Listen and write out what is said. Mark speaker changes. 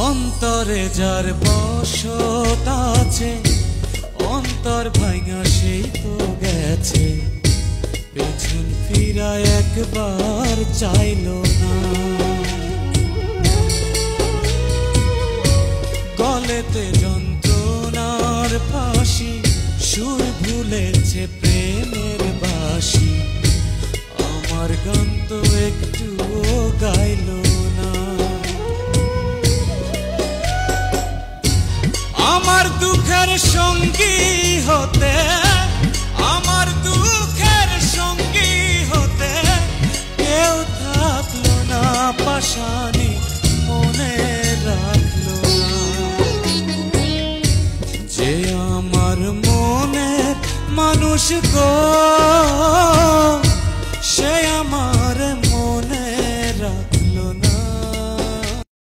Speaker 1: অন্তরে যার বসত আছে, অন্তর ভাঙা সেই তো গেছে, পেছন ফিরা একবার চাইলো না। গলেতে যন্ত্রণার ফাঁসি, সুর ভুলেছে প্রেমের বাঁশি, আমার গান তো একটুও গাইলো না। আমার দুঃখের সঙ্গী হতে, আমার দুঃখের সঙ্গী হতে কেউ থাকলো না, পাশানি মনে রাখলো না। যে আমার মনের মানুষ গো,